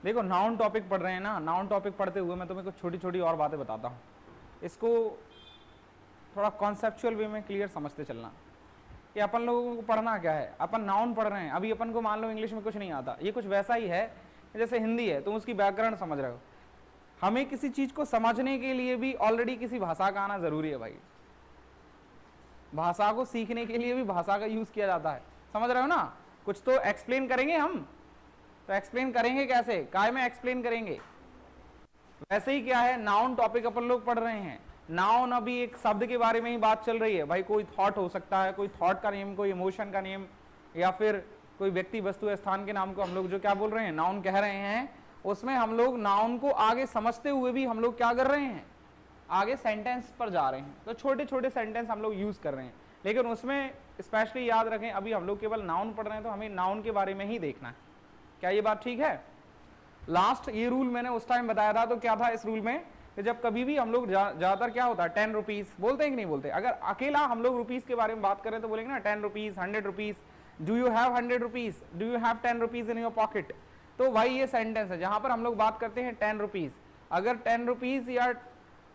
देखो noun topic पढ़ रहे हैं ना, नाउन टॉपिक पढ़ते हुए मैं तुम्हें कुछ छोटी छोटी और बातें बताता हूँ, इसको थोड़ा कॉन्सेप्चुअल वे में क्लियर समझते चलना कि अपन लोगों को पढ़ना क्या है। अपन नाउन पढ़ रहे हैं, अभी अपन को मान लो इंग्लिश में कुछ नहीं आता, ये कुछ वैसा ही है जैसे हिंदी है, तुम उसकी व्याकरण समझ रहे हो। हमें किसी चीज को समझने के लिए भी ऑलरेडी किसी भाषा का आना जरूरी है भाई। भाषा को सीखने के लिए भी भाषा का यूज किया जाता है, समझ रहे हो ना। कुछ तो एक्सप्लेन करेंगे हम, तो एक्सप्लेन करेंगे कैसे, काय में एक्सप्लेन करेंगे। वैसे ही क्या है, नाउन टॉपिक अपन लोग पढ़ रहे हैं। नाउन अभी एक शब्द के बारे में ही बात चल रही है भाई, कोई थॉट हो सकता है, कोई थॉट का नेम, कोई इमोशन का नेम, या फिर कोई व्यक्ति वस्तु या स्थान के नाम को हम लोग जो क्या बोल रहे हैं, नाउन कह रहे हैं। उसमें हम लोग नाउन को आगे समझते हुए भी हम लोग क्या कर रहे हैं, आगे सेंटेंस पर जा रहे हैं। तो छोटे छोटे सेंटेंस हम लोग यूज कर रहे हैं, लेकिन उसमें स्पेशली याद रखें अभी हम लोग केवल नाउन पढ़ रहे हैं, तो हमें नाउन के बारे में ही देखना है। क्या ये बात ठीक है? लास्ट ये रूल मैंने उस टाइम बताया था, तो क्या था इस रूल में कि जब कभी भी हम लोग ज्यादातर क्या होता है 10 रुपीज बोलते हैं कि नहीं बोलते। अगर अकेला हम लोग रुपीज के बारे में बात करें तो बोलेंगे ना 10 rupees, 100 rupees, do you have 100 rupees, do you have 10 rupees in your pocket. तो भाई ये सेंटेंस है जहां पर हम लोग बात करते हैं 10 रुपीज। अगर 10 रुपीज या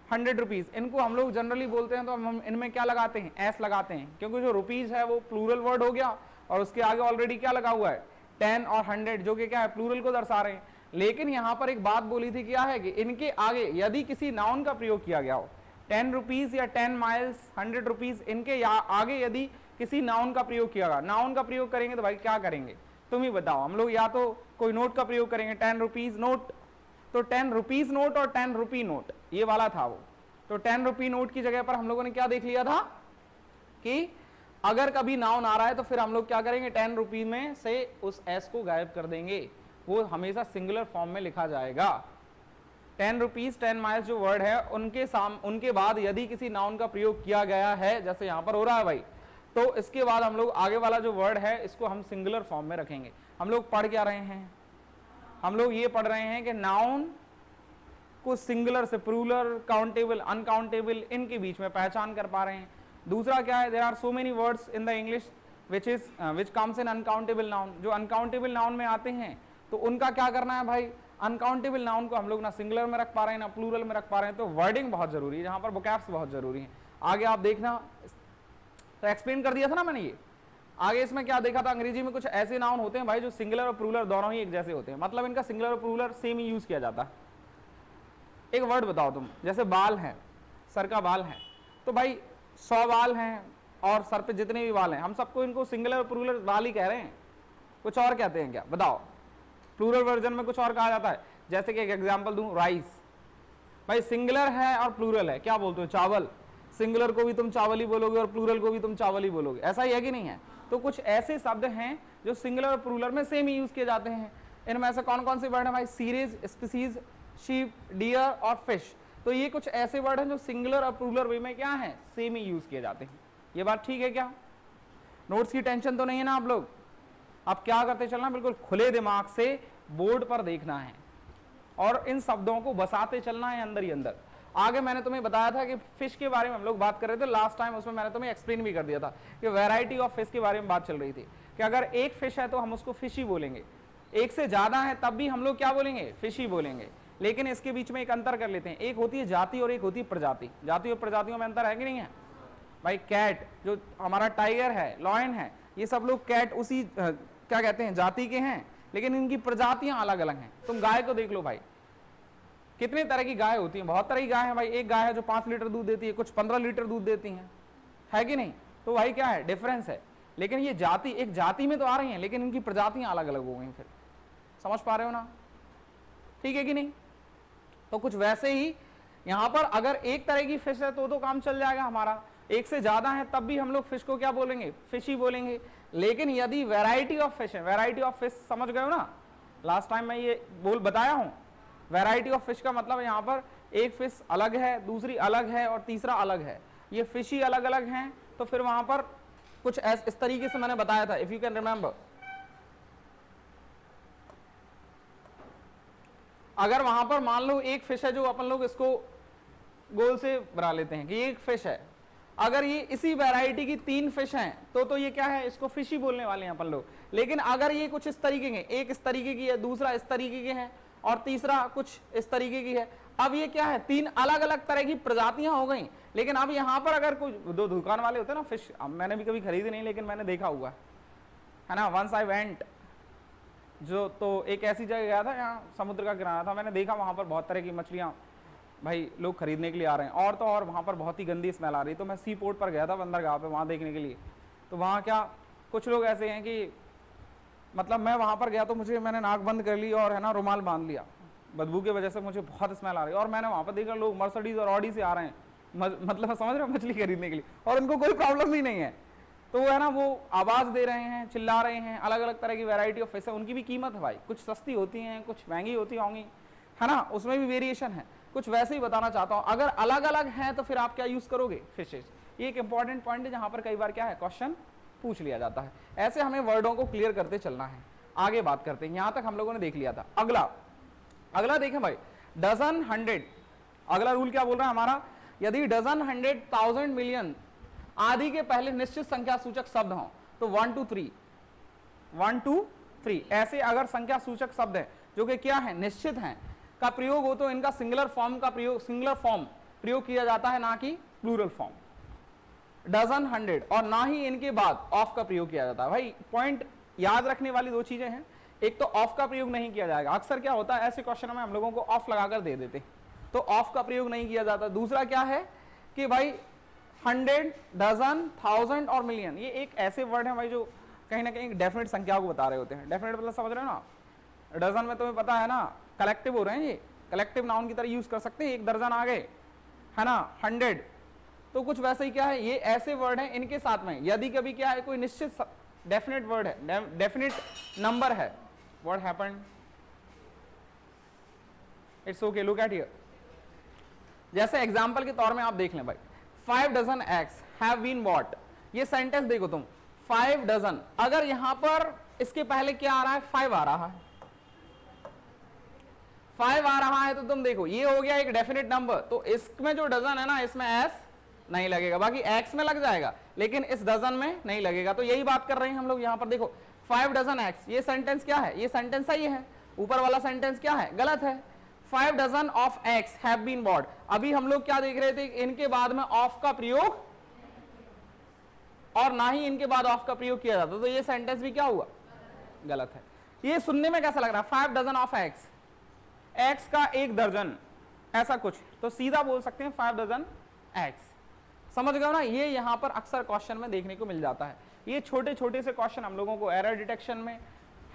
100 रुपीज इनको हम लोग जनरली बोलते हैं तो हम इनमें क्या लगाते हैं, एस लगाते हैं, क्योंकि जो रुपीज है वो प्लूरल वर्ड हो गया और उसके आगे ऑलरेडी क्या लगा हुआ है 10 और 100, जो कि क्या है प्लूरल को दर्शा रहे हैं। लेकिन यहां पर एक बात बोली थी, क्या है कि इनके आगे यदि किसी नाउन का प्रयोग किया गया हो, 10 रुपीज या 10 माइल्स, 100 रुपीज, इनके आगे यदि किसी नाउन का प्रयोग किया गया, नाउन का प्रयोग करेंगे तो भाई क्या करेंगे तुम ही बताओ। हम लोग या तो कोई नोट का प्रयोग करेंगे, 10 रुपीज नोट, तो 10 रुपीज नोट और 10 रुपी नोट ये वाला था वो। तो 10 रुपी नोट की जगह पर हम लोगों ने क्या देख लिया था कि अगर कभी नाउन आ रहा है तो फिर हम लोग क्या करेंगे, 10 रुपी में से उस एस को गायब कर देंगे, वो हमेशा सिंगुलर फॉर्म में लिखा जाएगा। 10 रुपीज 10 माइल्स जो वर्ड है उनके बाद यदि किसी नाउन का प्रयोग किया गया है, जैसे यहां पर हो रहा है भाई, तो इसके बाद हम लोग आगे वाला जो वर्ड है इसको हम सिंगुलर फॉर्म में रखेंगे। हम लोग पढ़ क्या रहे हैं, हम लोग ये पढ़ रहे हैं कि नाउन को सिंगुलर से प्लूरल, काउंटेबल, अनकाउंटेबल, इनके बीच में पहचान कर पा रहे हैं। दूसरा क्या है, there are so many words in the English which comes in uncountable noun. जो अनकाउंटेबल नाउन में आते हैं तो उनका क्या करना है भाई, अनकाउंटेबल नाउन को हम लोग ना सिंगुलर में रख पा रहे हैं ना प्लूरल में रख पा रहे हैं। तो वर्डिंग बहुत जरूरी है, जहां पर वोकैब्स बहुत जरूरी है। आगे आप देखना, तो एक्सप्लेन कर दिया था ना मैंने ये। आगे इसमें क्या देखा था, अंग्रेजी में कुछ ऐसे नाउन होते हैं भाई जो सिंगुलर और प्लूरल दोनों ही एक जैसे होते हैं, मतलब इनका सिंगुलर और प्लूरल सेम ही यूज किया जाता है। एक वर्ड बताओ तुम, जैसे बाल है, सर का बाल है, तो भाई 100 बाल हैं और सर पे जितने भी बाल हैं हम सबको इनको सिंगुलर और प्लूरल बाल ही कह रहे हैं, कुछ और कहते हैं क्या बताओ? प्लूरल वर्जन में कुछ और कहा जाता है। जैसे कि एक एग्जांपल दूं, राइस, भाई सिंगुलर है और प्लूरल है, क्या बोलते हो, चावल। सिंगुलर को भी तुम चावल ही बोलोगे और प्लूरल को भी तुम चावल ही बोलोगे, ऐसा ही है कि नहीं है? तो कुछ ऐसे शब्द हैं जो सिंगुलर और प्लूरल में सेम ही यूज किए जाते हैं। इनमें से कौन कौन से वर्ड है भाई, सीरीज, स्पीसीज, शीप, डियर और फिश। तो ये कुछ ऐसे वर्ड हैं जो सिंगुलर और प्लूरल वे में क्या है, सेम ही यूज किए जाते हैं। ये बात ठीक है क्या? नोट्स की टेंशन तो नहीं है ना आप लोग? अब क्या करते चलना, बिल्कुल खुले दिमाग से बोर्ड पर देखना है और इन शब्दों को बसाते चलना है अंदर ही अंदर। आगे मैंने तुम्हें बताया था कि फिश के बारे में हम लोग बात कर रहे थे लास्ट टाइम, उसमें मैंने तुम्हें एक्सप्लेन भी कर दिया था कि वैरायटी ऑफ फिश के बारे में बात चल रही थी कि अगर एक फिश है तो हम उसको फिश ही बोलेंगे, एक से ज्यादा है तब भी हम लोग क्या बोलेंगे, फिश ही बोलेंगे। लेकिन इसके बीच में एक अंतर कर लेते हैं, एक होती है जाति और एक होती है प्रजाति। जाति और प्रजातियों में अंतर है कि नहीं है भाई? कैट, जो हमारा टाइगर है, लॉयन है, ये सब लोग कैट उसी क्या कहते हैं जाति के हैं, लेकिन इनकी प्रजातियां अलग अलग हैं। तुम गाय को देख लो भाई, कितने तरह की गाय होती हैं, बहुत तरह की गाय है भाई। एक गाय है जो 5 लीटर दूध देती है, कुछ 15 लीटर दूध देती हैं, है कि नहीं? तो भाई क्या है, डिफरेंस है। लेकिन ये जाति एक जाति में तो आ रही हैं, लेकिन इनकी प्रजातियां अलग अलग हो गई। फिर समझ पा रहे हो ना? ठीक है कि नहीं? तो कुछ वैसे ही यहां पर अगर एक तरह की फिश है तो काम चल जाएगा हमारा, एक से ज्यादा है तब भी हम लोग फिश को क्या बोलेंगे, फिश ही बोलेंगे। लेकिन यदि वैरायटी ऑफ फिश है, वैरायटी ऑफ फिश समझ गए हो ना? लास्ट टाइम मैं ये बताया हूं, वैरायटी ऑफ फिश का मतलब यहां पर एक फिश अलग है, दूसरी अलग है और तीसरा अलग है, ये फिश ही अलग अलग हैं। तो फिर वहां पर कुछ इस तरीके से मैंने बताया था, इफ यू कैन रिमेंबर। अगर वहां पर मान लो एक फिश है, जो अपन लोग इसको गोल से बना लेते हैं कि एक फिश है, अगर ये इसी वैरायटी की 3 फिश हैं तो ये क्या है, इसको फिश ही बोलने वाले हैं अपन लोग। लेकिन अगर ये कुछ इस तरीके के, एक इस तरीके की है, दूसरा इस तरीके के हैं, और तीसरा कुछ इस तरीके की है। अब ये क्या है, तीन अलग अलग तरह की प्रजातियां हो गई। लेकिन अब यहाँ पर अगर कोई दो दुकान वाले होते हैं ना फिश, मैंने भी कभी खरीदी नहीं लेकिन मैंने देखा हुआ है ना। वंस आई वेंट जो, तो एक ऐसी जगह गया था यहाँ समुद्र का किनारा था, मैंने देखा वहाँ पर बहुत तरह की मछलियाँ भाई लोग खरीदने के लिए आ रहे हैं। और तो और वहाँ पर बहुत ही गंदी स्मेल आ रही। तो मैं सी पोर्ट पर गया था बंदरगाह पे वहाँ देखने के लिए। तो वहाँ क्या कुछ लोग ऐसे हैं कि मतलब मैं वहाँ पर गया तो मैंने नाक बंद कर ली और है ना रुमाल बांध लिया, बदबू की वजह से मुझे बहुत स्मेल आ रही है। और मैंने वहाँ पर देखा लोग मर्सिडीज और ऑडी से आ रहे हैं, मतलब समझ रहे हो, मछली खरीदने के लिए, और उनको कोई प्रॉब्लम भी नहीं है। तो वो है ना, वो आवाज़ दे रहे हैं, चिल्ला रहे हैं, अलग अलग तरह की वैरायटी ऑफ फिश है। उनकी भी कीमत है भाई, कुछ सस्ती होती हैं, कुछ महंगी होती होंगी, है ना, उसमें भी वेरिएशन है। कुछ वैसे ही बताना चाहता हूँ, अगर अलग अलग हैं तो फिर आप क्या यूज़ करोगे, फिशेज। ये एक इंपॉर्टेंट पॉइंट है जहाँ पर कई बार क्या है, क्वेश्चन पूछ लिया जाता है। ऐसे हमें वर्डों को क्लियर करते चलना है। आगे बात करते हैं, यहाँ तक हम लोगों ने देख लिया था। अगला देखें भाई, डजन, हंड्रेड। अगला रूल क्या बोल रहा है हमारा, यदि डजन, हंड्रेड, थाउजेंड, मिलियन आदि के पहले निश्चित संख्या सूचक शब्द हों तो 1 2 3, 1 2 3 ऐसे अगर संख्या सूचक शब्द है जो कि क्या है, निश्चित हैं, का प्रयोग हो तो इनका सिंगुलर फॉर्म प्रयोग किया जाता है, ना कि प्लूरल फॉर्म। डजन, हंड्रेड, और ना ही इनके बाद ऑफ का प्रयोग किया जाता है। भाई पॉइंट याद रखने वाली दो चीजें हैं, एक तो ऑफ का प्रयोग नहीं किया जाएगा। अक्सर क्या होता है ऐसे क्वेश्चन में हम लोगों को ऑफ लगाकर दे देते, तो ऑफ का प्रयोग नहीं किया जाता। दूसरा क्या है कि भाई 100, डजन, 1000 और मिलियन, ये एक ऐसे वर्ड है भाई जो कहीं ना कहीं डेफिनेट संख्या को बता रहे होते हैं। डेफिनेट मतलब समझ रहे हो ना, डजन में तुम्हें पता है ना कलेक्टिव हो रहे हैं, ये कलेक्टिव नाउन की तरह यूज कर सकते हैं, एक दर्जन आ गए, है ना। 100 तो कुछ वैसे ही क्या है, ये ऐसे वर्ड हैं, इनके साथ में यदि कभी क्या है कोई निश्चित डेफिनेट वर्ड है, डेफिनेट नंबर है, what happened, it's okay, look at here. जैसे एग्जांपल के तौर में आप देख लें भाई, 5 dozen eggs have been bought. ये सेंटेंस देखो तुम, 5 डजन, अगर यहां पर इसके पहले क्या आ रहा है, 5 आ रहा है, 5 आ रहा है, तो तुम देखो ये हो गया एक डेफिनेट नंबर। तो इसमें जो डजन है ना, इसमें एस नहीं लगेगा, बाकी एक्स में लग जाएगा, लेकिन इस डजन में नहीं लगेगा। तो यही बात कर रहे हैं हम लोग यहां पर। देखो 5 डजन एक्स, ये सेंटेंस क्या है, ये सेंटेंस सही है, ऊपर वाला सेंटेंस क्या है, गलत है। 5 dozen of eggs have been bought, अभी हम लोग क्या देख रहे थे, इनके बाद में ऑफ का प्रयोग और ना ही इनके बाद ऑफ का प्रयोग किया जाता, तो ये सेंटेंस भी क्या हुआ, गलत है। ये सुनने में कैसा लग रहा है, 5 डजन ऑफ एक्स, एक्स का एक दर्जन, ऐसा कुछ, तो सीधा बोल सकते हैं 5 डजन एक्स। समझ गए ना, ये यहां पर अक्सर क्वेश्चन में देखने को मिल जाता है। ये छोटे छोटे से क्वेश्चन हम लोगों को एरर डिटेक्शन में,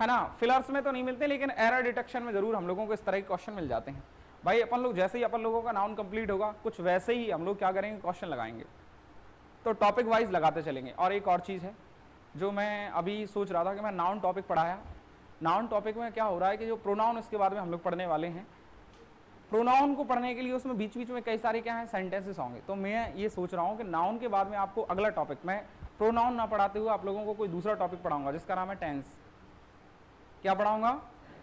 है ना, फिलर्स में तो नहीं मिलते, लेकिन एरर डिटेक्शन में जरूर हम लोगों को इस तरह के क्वेश्चन मिल जाते हैं। भाई अपन लोग जैसे ही अपन लोगों का नाउन कंप्लीट होगा, कुछ वैसे ही हम लोग क्या करेंगे, क्वेश्चन लगाएंगे, तो टॉपिक वाइज लगाते चलेंगे। और एक और चीज़ है जो मैं अभी सोच रहा था कि मैं नाउन टॉपिक पढ़ाया, नाउन टॉपिक में क्या हो रहा है कि जो प्रोनाउन इसके बाद में हम लोग पढ़ने वाले हैं, प्रोनाउन को पढ़ने के लिए उसमें बीच बीच में कई सारे क्या है सेंटेंसेस होंगे। तो मैं ये सोच रहा हूँ कि नाउन के बाद में आपको अगला टॉपिक, मैं प्रोनाउन ना पढ़ाते हुए आप लोगों को कोई दूसरा टॉपिक पढ़ाऊंगा जिसका नाम है टेंस। क्या पढ़ाऊंगा,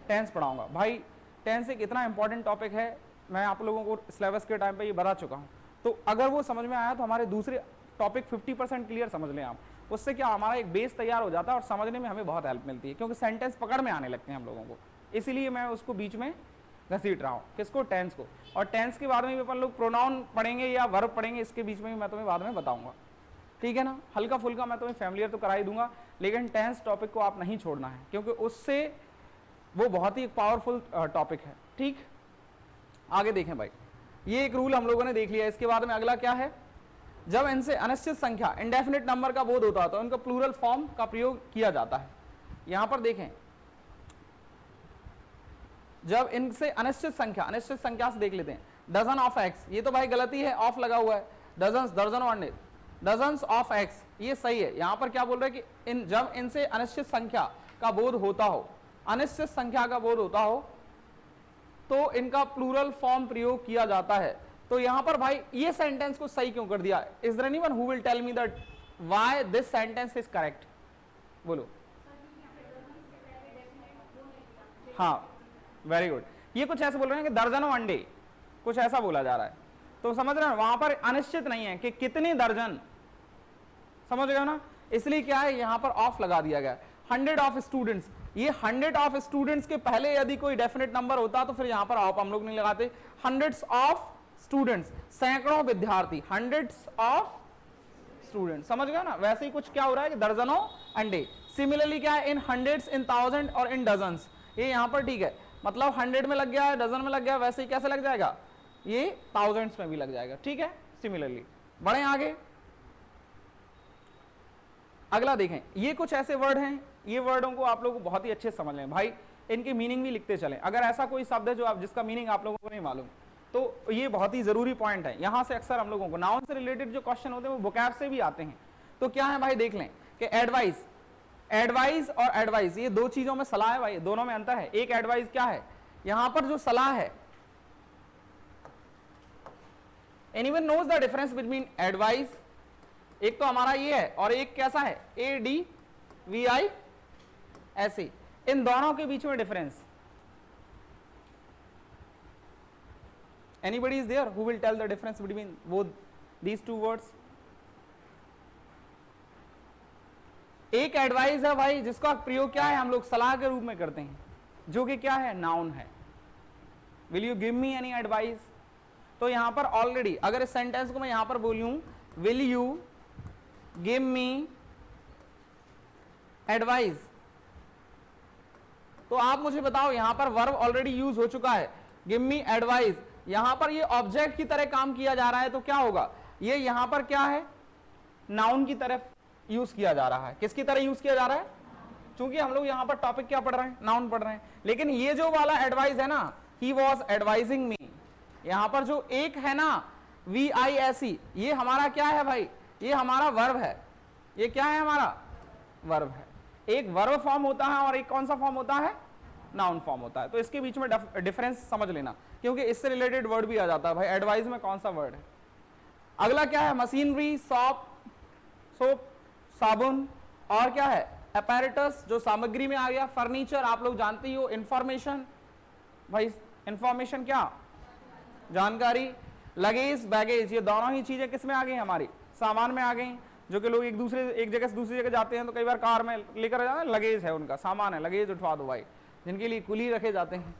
टेंस पढ़ाऊंगा। भाई टेंस एक इतना इंपॉर्टेंट टॉपिक है, मैं आप लोगों को सिलेबस के टाइम पे ये बता चुका हूँ। तो अगर वो समझ में आया तो हमारे दूसरे टॉपिक 50% क्लियर समझ लें आप, उससे क्या हमारा एक बेस तैयार हो जाता है और समझने में हमें बहुत हेल्प मिलती है, क्योंकि सेंटेंस पकड़ में आने लगते हैं हम लोगों को। इसीलिए मैं उसको बीच में घसीट रहा हूँ, किसको, टेंस को। और टेंस के बाद में भी अपन लोग प्रोनाउन पढ़ेंगे या वर्ब पढ़ेंगे, इसके बीच में भी मैं तुम्हें बाद में बताऊंगा, ठीक है ना। हल्का फुल्का मैं तुम्हें फैमिलियर तो करा ही दूंगा, लेकिन टेंस टॉपिक को आप नहीं छोड़ना है, क्योंकि उससे वो बहुत ही पावरफुल टॉपिक है, ठीक। आगे देखें भाई, ये एक रूल हम लोगों ने देख लिया। इसके बाद में अगला क्या है, जब इनसे अनिश्चित संख्या इंडेफिनिट नंबर का बोध होता है तो इनका प्लूरल फॉर्म का प्रयोग किया जाता है। यहां पर देखें, जब इनसे अनिश्चित संख्या से देख लेते हैं, डजन ऑफ एक्स, ये तो भाई गलती है, ऑफ लगा हुआ है, डजन्स, दर्जनों, अंडे, डजन्स ऑफ एक्स, ये सही है। यहां पर क्या बोल रहे हैं कि जब इनसे अनिश्चित संख्या का बोध होता हो, अनिश्चित संख्या का बोध होता हो तो इनका प्लूरल फॉर्म प्रयोग किया जाता है। तो यहां पर भाई ये सेंटेंस को सही क्यों कर दिया, is there anyone who will tell me that why this sentence is correct, बोलो। हाँ, वेरी गुड। ये कुछ ऐसे बोल रहे हैं कि दर्जनों अंडे, कुछ ऐसा बोला जा रहा है, तो समझ रहे हैं वहां पर अनिश्चित नहीं है कि कितने दर्जन, समझ गए ना, इसलिए क्या है यहां पर ऑफ लगा दिया गया। 100 ऑफ स्टूडेंट्स, ये 100 ऑफ स्टूडेंट्स के पहले यदि कोई डेफिनेट नंबर होता तो फिर यहां पर ऑफ हम लोग नहीं लगाते, हंड्रेड्स ऑफ स्टूडेंट्स, सैकड़ों विद्यार्थी, हंड्रेड्स ऑफ स्टूडेंट, समझ गया ना। वैसे ही कुछ क्या हो रहा है कि दर्जनों अंडे। सिमिलरली क्या है, इन हंड्रेड्स, इन थाउजेंड और इन डजन्स, ये यहां पर ठीक है, मतलब 100 में लग गया है, डजन में लग गया, वैसे ही कैसे लग जाएगा, ये थाउजेंड्स में भी लग जाएगा, ठीक है। सिमिलरली बढ़े आगे, अगला देखें, ये कुछ ऐसे वर्ड हैं, ये वर्डों को आप लोगों को बहुत ही अच्छे से समझ लें भाई, इनके मीनिंग भी लिखते चलें। अगर ऐसा कोई शब्द है जो आप जिसका मीनिंग आप लोगों को नहीं मालूम तो ये बहुत ही जरूरी पॉइंट है। यहां से अक्सर हम लोगों को नाउन से रिलेटेड जो क्वेश्चन होते हैं वो वोकैब से भी आते हैं। तो क्या है भाई, देख लें कि एडवाइस, एडवाइस और एडवाइस, ये दो चीजों में सलाह है भाई, दोनों में अंतर है। एक एडवाइस क्या है, यहां पर जो सलाह है, anyone knows the difference between advice, एक तो हमारा ये है और एक कैसा है, ADVI, ऐसे, इन दोनों के बीच में difference. Anybody is there who will tell the difference between both these two words? एक एडवाइस है भाई जिसका प्रयोग क्या है, हम लोग सलाह के रूप में करते हैं, जो कि क्या है, नाउन है। Will you give me any advice? तो यहां पर ऑलरेडी अगर इस सेंटेंस को मैं यहां पर बोलूं, will you give me advice, तो आप मुझे बताओ, यहां पर वर्ब ऑलरेडी यूज हो चुका है, give me advice, यहां पर ये ऑब्जेक्ट की तरह काम किया जा रहा है, तो क्या होगा, ये यहां पर क्या है, नाउन की तरफ यूज किया जा रहा है। किसकी तरह यूज किया जा रहा है, क्योंकि हम लोग यहां पर टॉपिक क्या पढ़ रहे हैं, नाउन पढ़ रहे हैं। लेकिन ये जो वाला एडवाइस है ना, ही वॉज एडवाइजिंग मी, यहां पर जो एक है ना VISE, ये हमारा क्या है भाई, ये हमारा वर्ब है, ये क्या है, हमारा वर्ब है। एक वर्ब फॉर्म होता है और एक कौन सा फॉर्म होता है, नाउन फॉर्म होता है। तो इसके बीच में डिफरेंस समझ लेना, क्योंकि इससे रिलेटेड वर्ड भी आ जाता है भाई, एडवाइस में कौन सा वर्ड है। अगला क्या है, मशीनरी, सोप, साबुन, और क्या है, अपैरेटस, जो सामग्री में आ गया, फर्नीचर, आप लोग जानते ही हो, इंफॉर्मेशन, भाई इंफॉर्मेशन क्या, जानकारी, लगेज, बैगेज, ये दोनों ही चीजें किस में आ गई, हमारी सामान में आ गई, जो कि लोग एक जगह से दूसरी जगह जाते हैं तो कई बार कार में लेकर जाते हैं, लगेज है, उनका सामान है, लगेज उठवा दो भाई, जिनके लिए कुली रखे जाते हैं।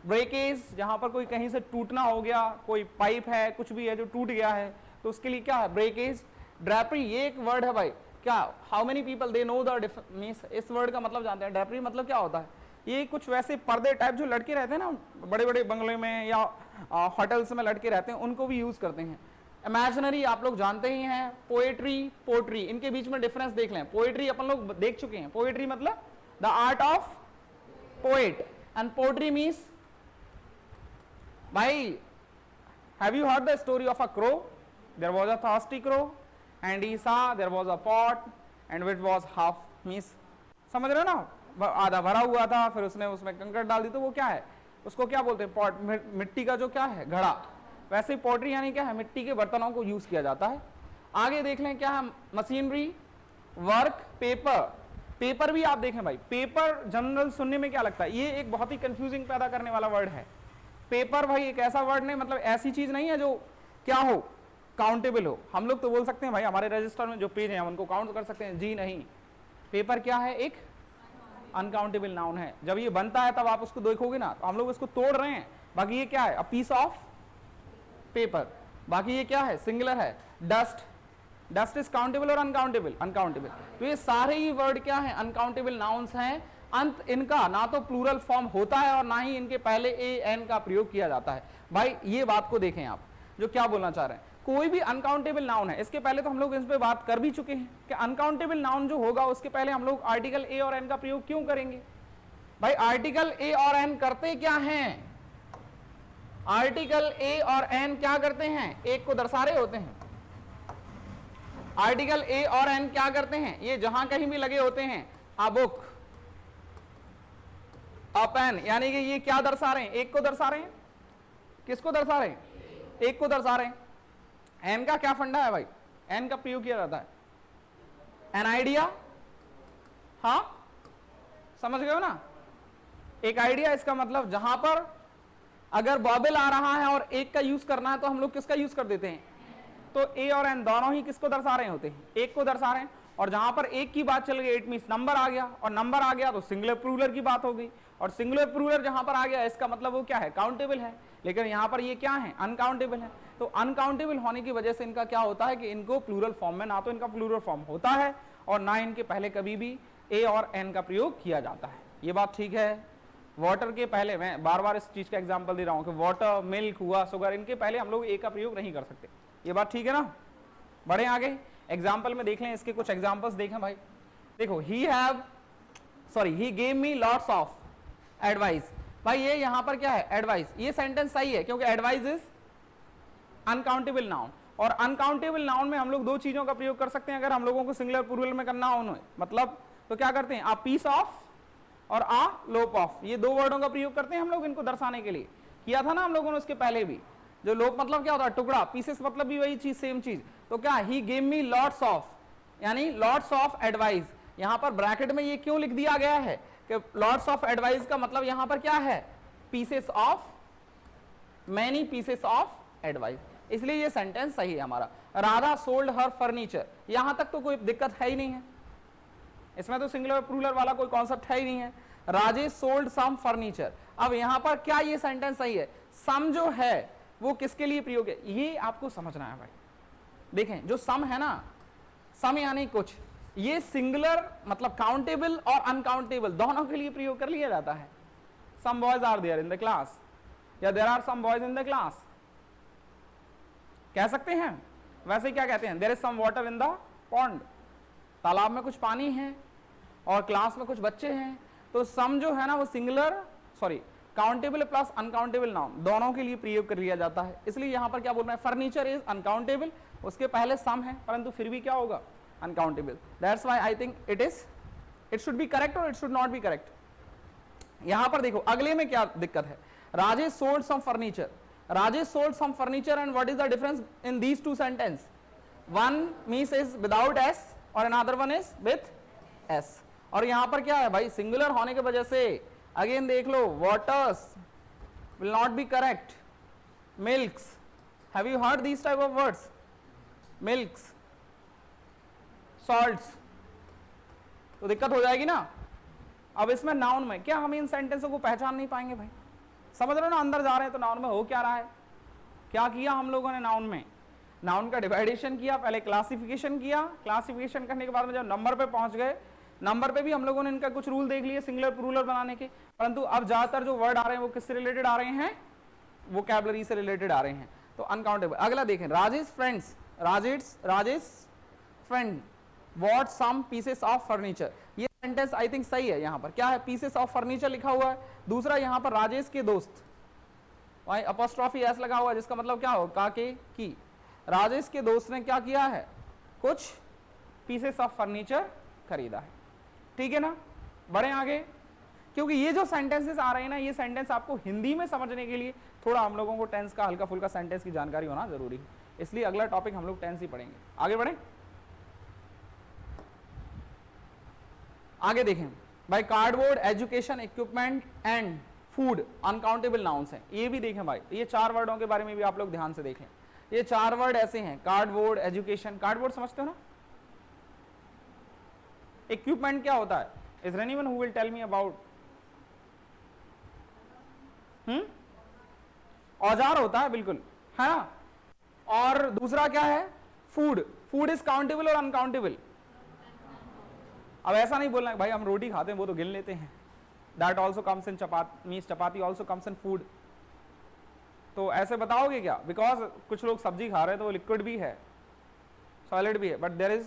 ब्रेकेज, जहां पर कोई कहीं से टूटना हो गया, कोई पाइप है, कुछ भी है जो टूट गया है, तो उसके लिए क्या है, ब्रेकेज। ड्रैपरी, ये एक वर्ड है भाई, क्या, how many people they know the means, इस वर्ड का मतलब जानते हैं, ड्रैपरी मतलब क्या होता है, ये कुछ वैसे पर्दे टाइप जो लटके रहते हैं ना बड़े बड़े बंगले में या होटल्स में लटके रहते हैं, उनको भी यूज करते हैं। इमेजिनरी आप लोग जानते ही हैं, पोएट्री, पोट्री, इनके बीच में डिफरेंस देख लें। पोएट्री अपन लोग देख चुके हैं, पोएट्री मतलब the art of poet, and poetry means, भाई have you heard the story of a crow? There was a thirsty crow and he saw there was a pot and it was half, means समझ रहे हो ना, आधा भरा हुआ था, फिर उसने उसमें कंकड़ डाल दी, तो वो क्या है, उसको क्या बोलते हैं, पॉट, मिट्टी का जो क्या है, घड़ा। वैसे ही पोट्री यानी क्या है, मिट्टी के बर्तनों को यूज किया जाता है। आगे देख लें क्या है, मशीनरी, वर्क, पेपर, पेपर भी आप देखें भाई, पेपर जनरल सुनने में क्या लगता है, ये एक बहुत ही कंफ्यूजिंग पैदा करने वाला वर्ड है। पेपर भाई एक ऐसा वर्ड नहीं, मतलब ऐसी चीज नहीं है जो क्या हो, काउंटेबल हो। हम लोग तो बोल सकते हैं भाई हमारे रजिस्टर में जो पेज हैं हम उनको काउंट कर सकते हैं, जी नहीं, पेपर क्या है, एक अनकाउंटेबल नाउन है। जब ये बनता है तब आप उसको देखोगे ना, तो हम लोग इसको तोड़ रहे हैं, बाकी ये क्या है, अ पीस ऑफ पेपर। बाकी ये क्या है, सिंगुलर है। डस्ट, डस्ट इज काउंटेबल और अनकाउंटेबल, अनकाउंटेबल। तो ये सारे ही वर्ड क्या है, अनकाउंटेबल नाउन्स हैं। अंत इनका ना तो प्लूरल फॉर्म होता है और ना ही इनके पहले ए एन का प्रयोग किया जाता है। भाई ये बात को देखें आप, जो क्या बोलना चाह रहे हैं, कोई भी अनकाउंटेबल नाउन है, इसके पहले तो हम लोग इस पे बात कर भी चुके हैं कि अनकाउंटेबल नाउन जो होगा उसके पहले हम लोग आर्टिकल ए और एन का प्रयोग क्यों करेंगे। भाई आर्टिकल ए और एन करते क्या हैं, आर्टिकल ए और एन क्या करते हैं, एक को दर्शा रहे होते हैं। आर्टिकल ए और एन क्या करते हैं, ये जहां कहीं भी लगे होते हैं, अ बुक, अ पेन, यानी कि ये क्या दर्शा रहे हैं, एक को दर्शा रहे हैं। किसको दर्शा रहे हैं, एक को दर्शा रहे हैं। एन का क्या फंडा है भाई, एन का प्रयोग किया जाता है, एन आइडिया, हाँ समझ गए हो ना, एक आइडिया। इसका मतलब जहां पर अगर बॉबल आ रहा है और एक का यूज करना है तो हम लोग किसका यूज कर देते हैं, तो ए और एन दोनों ही किसको दर्शा रहे होते हैं, एक को दर्शा रहे हैं। और जहां पर एक की बात चल गई इट मींस नंबर आ गया, और नंबर आ गया तो सिंगुलर प्लूरल की बात हो गई, और सिंगुलर प्लूरल जहां पर आ गया इसका मतलब वो क्या है, काउंटेबल है। लेकिन यहां पर ये क्या है, अनकाउंटेबल है। तो अनकाउंटेबल होने की वजह से इनका क्या होता है कि इनको प्लूरल फॉर्म में ना तो इनका प्लूरल फॉर्म होता है और ना इनके पहले कभी भी ए और एन का प्रयोग किया जाता है। ये बात ठीक है। वाटर के पहले, मैं बार बार इस चीज का एग्जांपल दे रहा हूं कि वाटर, मिल्क हुआ, शुगर, इनके पहले हम लोग ए का प्रयोग नहीं कर सकते। ये बात ठीक है ना। बढ़े आगे, एग्जाम्पल में देख लें, इसके कुछ एग्जाम्पल्स देखें भाई। देखो, he gave me lots of advice. भाई ये यहां पर क्या है, एडवाइस। ये सेंटेंस सही है क्योंकि एडवाइस इज अनकाउंटेबल नाउन, और अनकाउंटेबल नाउन में हम लोग दो चीजों का प्रयोग कर सकते हैं अगर हम लोगों को सिंगुलर प्लूरल में करना हो उन्हें, मतलब तो क्या करते हैं, आ पीस ऑफ और आ लोप ऑफ, ये दो वर्डों का प्रयोग करते हैं हम लोग इनको दर्शाने के लिए। किया था ना हम लोगों ने उसके पहले भी। जो लोप मतलब क्या होता है, टुकड़ा, पीसेस मतलब भी वही चीज, सेम चीज। तो क्या, he gave me lots of, यानी लॉट्स ऑफ एडवाइस। यहां पर ब्रैकेट में ये क्यों लिख दिया गया है कि लॉट्स ऑफ एडवाइस का मतलब यहां पर क्या है, pieces of, many pieces of advice, इसलिए ये सेंटेंस सही है हमारा। राधा सोल्ड हर फर्नीचर, यहां तक तो कोई दिक्कत है ही नहीं है, इसमें तो सिंगुलर प्लूरल वाला कोई कॉन्सेप्ट है ही नहीं है। राजेश सोल्ड सम फर्नीचर, अब यहां पर क्या ये सेंटेंस सही है, सम जो है वो किसके लिए प्रयोग है, ये आपको समझना है भाई। देखें, जो सम है ना, सम यानी कुछ, ये सिंगुलर मतलब काउंटेबल और अनकाउंटेबल दोनों के लिए प्रयोग कर लिया जाता है। Some boys are there in the class, या there are some boys in the class, कह सकते हैं। वैसे क्या कहते हैं, there is some water in the pond, तालाब में कुछ पानी है और क्लास में कुछ बच्चे हैं। तो सम जो है ना वो singular, sorry, countable plus uncountable noun दोनों के लिए प्रयोग कर लिया जाता है। इसलिए यहां पर क्या बोल रहे हैं, फर्नीचर इज अनकाउंटेबल, उसके पहले सम है परंतु फिर भी क्या होगा, uncountable. That's why I think it should be correct और it should not be correct. यहां पर देखो अगले में क्या दिक्कत है, Rajesh sold some furniture, Rajesh sold some furniture, and what is the difference in these two sentence, one means is without S और another one is with S. और यहां पर क्या है भाई, सिंगुलर होने की वजह से अगेन देख लो, waters will not be correct, milks, have you heard these type of words, milks, salts, तो दिक्कत हो जाएगी ना। अब इसमें नाउन में क्या हम इन सेंटेंसों को पहचान नहीं पाएंगे भाई, समझ रहे हो ना, अंदर जा रहे हैं तो नाउन में हो क्या रहा है, क्या किया हम लोगों ने नाउन में, नाउन का डिवाइडेशन किया, पहले क्लासिफिकेशन किया, क्लासिफिकेशन करने के बाद में जब नंबर पे पहुंच गए, नंबर पे भी हम लोगों ने इनका कुछ रूल देख लिए सिंगुलर प्लूरल बनाने के, परंतु अब ज्यादातर जो वर्ड आ रहे हैं वो किससे रिलेटेड आ रहे हैं, वोकैबुलरी से रिलेटेड आ रहे हैं, तो अनकाउंटेबल। अगला देखें, Rajesh friends, Rajesh friend bought some pieces of furniture, ये सेंटेंस आई थिंक सही है। यहां पर क्या है, पीसेस ऑफ फर्नीचर लिखा हुआ है। दूसरा यहां पर राजेश के दोस्त, वहीं अपॉस्ट्रॉफी एस लगा हुआ है जिसका मतलब क्या हो, काके की, राजेश के दोस्त ने क्या किया है, कुछ पीसेस ऑफ फर्नीचर खरीदा है। ठीक है ना, बढ़े आगे, क्योंकि ये जो सेंटेंसेस आ रहे हैं ना, ये सेंटेंस आपको हिंदी में समझने के लिए थोड़ा हम लोगों को टेंस का हल्का फुल्का सेंटेंस की जानकारी होना जरूरी है, इसलिए अगला टॉपिक हम लोग टेंस ही पढ़ेंगे। आगे बढ़े, आगे देखें भाई, cardboard, education, equipment and food uncountable nouns हैं। ये भी देखें भाई, ये चार वर्डों के बारे में भी आप लोग ध्यान से देखें। ये चार वर्ड ऐसे हैं, कार्डबोर्ड, एजुकेशन, कार्डबोर्ड समझते हो ना, इक्विपमेंट क्या होता है, is there anyone who will tell me about, औजार होता है, बिल्कुल है ना। और दूसरा क्या है, फूड, फूड इज काउंटेबल और अनकाउंटेबल। अब ऐसा नहीं बोलना भाई हम रोटी खाते हैं वो तो गिन लेते हैं, that also comes in chapati, means chapati also comes in food, तो ऐसे बताओगे क्या, बिकॉज कुछ लोग सब्जी खा रहे हैं तो वो लिक्विड भी है, सॉलिड भी है, बट देयर इज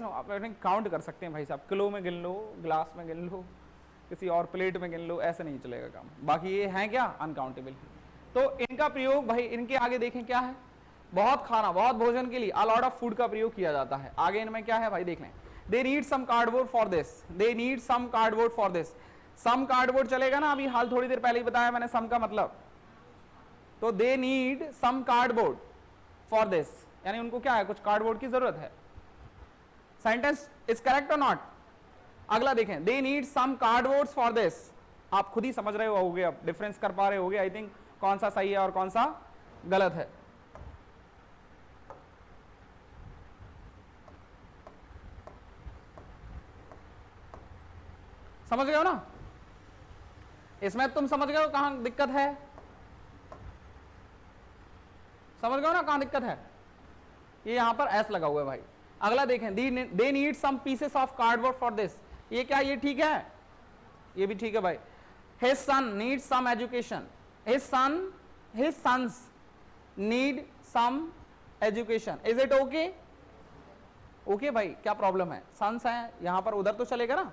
काउंट कर सकते हैं भाई साहब, किलो में गिन लो, ग्लास में गिन लो, किसी और प्लेट में गिन लो, ऐसे नहीं चलेगा काम। बाकी ये है क्या, अनकाउंटेबल। तो इनका प्रयोग भाई, इनके आगे देखें क्या है, बहुत खाना, बहुत भोजन के लिए अ लॉट ऑफ फूड का प्रयोग किया जाता है। आगे इनमें क्या है भाई, देख लें, they need some cardboard for this, they need some cardboard for this, some cardboard चलेगा ना, अभी हाल थोड़ी देर पहले ही बताया मैंने सम का मतलब, तो they need some cardboard for this, यानी उनको क्या है, कुछ कार्डबोर्ड की जरूरत है। सेंटेंस इज करेक्ट और नॉट। अगला देखें, they need some cardboards for this, आप खुद ही समझ रहे होगे, अब डिफरेंस कर पा रहे होगे आई थिंक, कौन सा सही है और कौन सा गलत है। समझ गए हो ना? इसमें तुम समझ गए हो कहां दिक्कत है? समझ गए हो ना कहां दिक्कत है? ये यहां पर एस लगा हुआ है भाई। अगला देखें, they need some pieces of cardboard for this. ये क्या, ये ठीक है, ये भी ठीक है भाई। His son need some education, his sons need some education, is it okay? Okay भाई, क्या प्रॉब्लम है? सन्स है यहां पर, उधर तो चलेगा ना।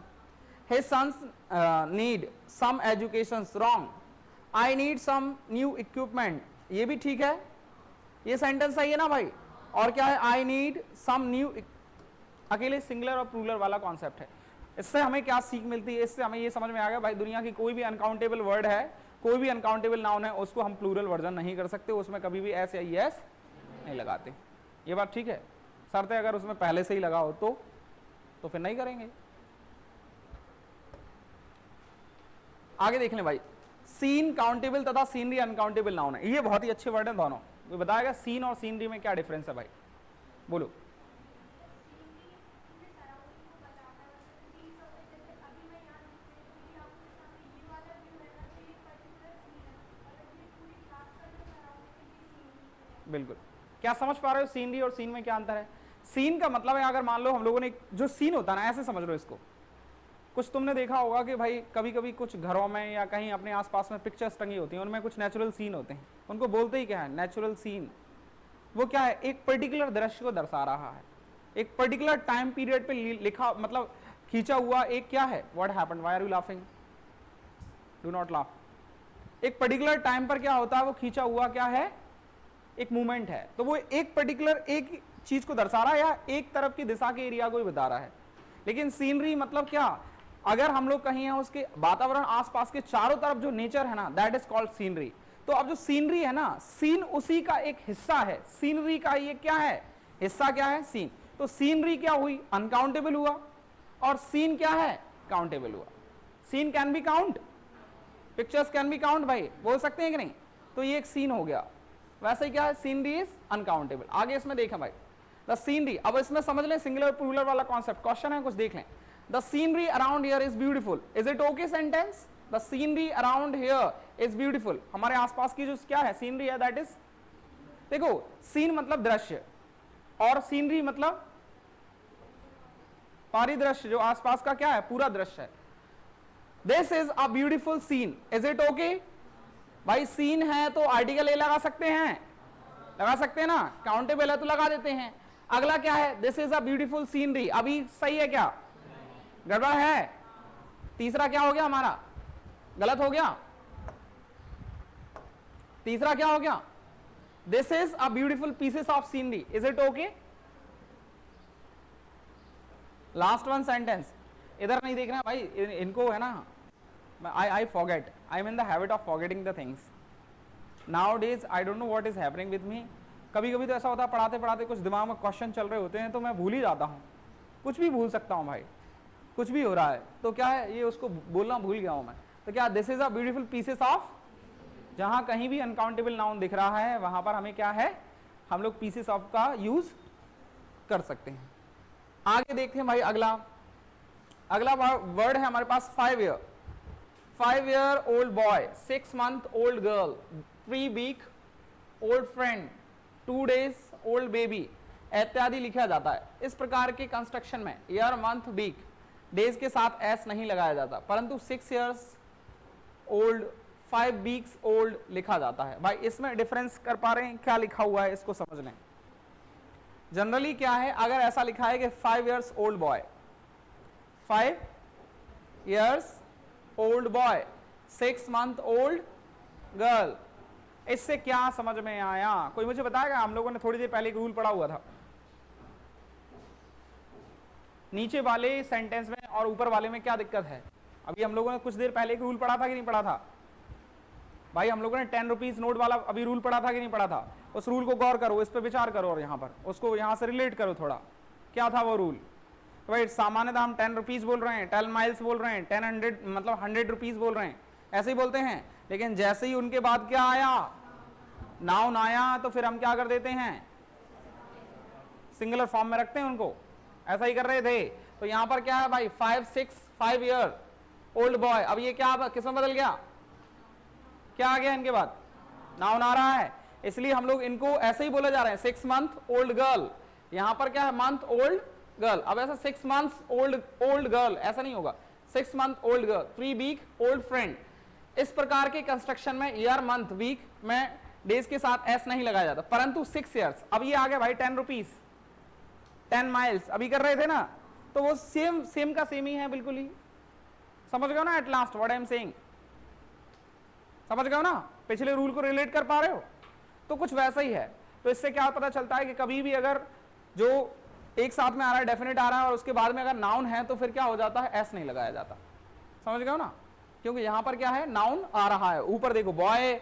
His sons need some education, wrong. I need some new equipment, ये भी ठीक है, ये सेंटेंस सही है ना भाई। और क्या है, आई नीड सम न्यू, अकेले सिंगुलर और प्लूरल वाला कॉन्सेप्ट है। इससे हमें क्या सीख मिलती है? इससे हमें ये समझ में आ गया भाई, दुनिया की कोई भी अनकाउंटेबल वर्ड है, कोई भी अनकाउंटेबल नाउन है, उसको हम प्लूरल वर्जन नहीं कर सकते, उसमें कभी भी एस या ईएस नहीं लगाते। ये बात ठीक है, शर्त है अगर उसमें पहले से ही लगा हो तो फिर नहीं करेंगे। आगे देख लें भाई, सीन काउंटेबल तथा सीनरी अनकाउंटेबल नाउन है। ये बहुत ही अच्छे वर्ड है दोनों। ये बताएगा सीन और सीनरी में क्या डिफरेंस है भाई, बोलो। बिल्कुल, क्या समझ पा रहे हो सीनरी और सीन में क्या अंतर है? सीन का मतलब है, अगर मान लो हम लोगों ने जो सीन होता है ना, ऐसे समझ लो इसको, कुछ तुमने देखा होगा कि भाई कभी कभी कुछ घरों में या कहीं अपने आसपास में पिक्चर्स टंगी होती हैं, उनमें कुछ नेचुरल सीन होते हैं, उनको बोलते ही क्या है, नेचुरल सीन। वो क्या है, एक पर्टिकुलर दृश्य को दर्शा रहा है, एक पर्टिकुलर टाइम पीरियड पे लिखा, मतलब खींचा हुआ एक क्या है, what happened, why are you laughing, do not laugh. एक पर्टिकुलर टाइम पर क्या होता है, वो खींचा हुआ क्या है, एक मूवमेंट है। तो वो एक पर्टिकुलर एक चीज को दर्शा रहा है या एक तरफ की दिशा के एरिया को ही बता रहा है। लेकिन सीनरी मतलब क्या, अगर हम लोग कहीं हैं, उसके वातावरण आसपास के चारों तरफ जो नेचर है ना, दैट इज कॉल्ड सीनरी। तो अब जो सीनरी है ना, सीन उसी का एक हिस्सा है, सीनरी का ये क्या है, हिस्सा क्या है, सीन। तो सीनरी क्या हुई, अनकाउंटेबल हुआ, और सीन क्या है, काउंटेबल हुआ। Scene can be count, pictures can be count भाई, बोल सकते हैं कि नहीं? तो ये एक सीन हो गया। वैसे ही क्या है, सीनरी इज अनकाउंटेबल। आगे इसमें देखें भाई, द सीनरी, अब इसमें समझ लें सिंगुलर प्लूरल वाला कॉन्सेप्ट, क्वेश्चन है कुछ देख लें। The scenery around here is beautiful, is it okay sentence? The scenery around here is beautiful, हमारे आसपास की जो क्या है सीनरी है, दैट इज, देखो सीन मतलब दृश्य और सीनरी मतलब परिदृश्य, जो आसपास का क्या है, पूरा दृश्य है। This is a beautiful scene, is it okay? भाई सीन है तो आर्टिकल ए लगा सकते हैं, लगा सकते हैं ना, काउंटेबल है तो लगा देते हैं। अगला क्या है, this is a beautiful scenery, अभी सही है क्या, गड़बड़ है? तीसरा क्या हो गया हमारा, गलत हो गया। तीसरा क्या हो गया, this is a beautiful pieces of scenery, is it okay? Last one sentence, इधर नहीं देखना भाई, इनको है ना, I forget, I am in the habit of forgetting the things nowadays, I don't know what is happening with me। कभी कभी तो ऐसा होता है, पढ़ाते पढ़ाते कुछ दिमाग में क्वेश्चन चल रहे होते हैं तो मैं भूल ही जाता हूँ, कुछ भी भूल सकता हूँ भाई, कुछ भी हो रहा है। तो क्या है, ये उसको बोलना भूल गया हूँ मैं। तो क्या, this is a beautiful pieces of, जहां कहीं भी अनकाउंटेबल नाउन दिख रहा है वहां पर हमें क्या है, हम लोग पीसेस ऑफ का यूज कर सकते हैं। आगे देखते हैं भाई, अगला वर्ड है हमारे पास 5 year. 5 year old boy, 6 month old girl, 3 week old friend, 2 days old baby इत्यादि लिखा जाता है। इस प्रकार के कंस्ट्रक्शन में ईयर, मंथ, वीक, डेज के साथ एस नहीं लगाया जाता, परंतु 6 years ओल्ड, 5 weeks ओल्ड लिखा जाता है। भाई इसमें डिफरेंस कर पा रहे हैं, क्या लिखा हुआ है इसको समझ लें। जनरली क्या है, अगर ऐसा लिखा है कि 5 years old boy, 5 years old boy, 6 month old girl, इससे क्या समझ में आया, कोई मुझे बताएगा? हम लोगों ने थोड़ी देर पहले एक रूल पढ़ा हुआ था, नीचे वाले सेंटेंस में और ऊपर वाले में क्या दिक्कत है? अभी हम लोगों ने कुछ देर पहले एक रूल पढ़ा था कि नहीं पढ़ा था भाई? हम लोगों ने 10 रुपीज नोट वाला अभी रूल पढ़ा था कि नहीं पढ़ा था? उस रूल को गौर करो, इस पर विचार करो और यहाँ पर उसको यहाँ से रिलेट करो थोड़ा, क्या था वो रूल? भाई सामान्यतः हम 10 रुपीज बोल रहे हैं, 10 माइल्स बोल रहे हैं, 10 मतलब 100 रुपीज बोल रहे हैं, ऐसे ही बोलते हैं। लेकिन जैसे ही उनके बाद क्या आया, नाउन आया, तो फिर हम क्या कर देते हैं, सिंगुलर फॉर्म में रखते हैं उनको, ऐसा ही कर रहे थे। तो यहाँ पर क्या है भाई, 5 6 5 ईयर ओल्ड बॉय, अब ये क्या किसमें बदल गया, क्या आ गया इनके बाद, नाउन आ रहा है, इसलिए हम लोग इनको ऐसे ही बोले जा रहे हैं 6 मंथ ओल्ड गर्ल, यहां पर क्या है मंथ ओल्ड गर्ल। अब ऐसा 6 मंथ ओल्ड गर्ल ऐसा नहीं होगा, 6 month old girl, 3 week old friend. इस प्रकार के कंस्ट्रक्शन में ईयर मंथ वीक में डेज के साथ एस नहीं लगाया जाता, परंतु 6 ईयर्स, अब ये आ गया भाई 10 रुपीज 10 माइल्स अभी कर रहे थे ना, तो वो सेम का सेम ही है बिल्कुल ही, समझ गए ना at last what I am saying, समझ गए ना, पिछले रूल को रिलेट कर पा रहे हो, तो कुछ वैसा ही है। तो इससे क्या पता चलता है कि कभी भी अगर जो एक साथ में आ रहा है डेफिनेट आ रहा है और उसके बाद में अगर नाउन है तो फिर क्या हो जाता है, एस नहीं लगाया जाता, समझ गए ना, क्योंकि यहां पर क्या है नाउन आ रहा है। ऊपर देखो boy,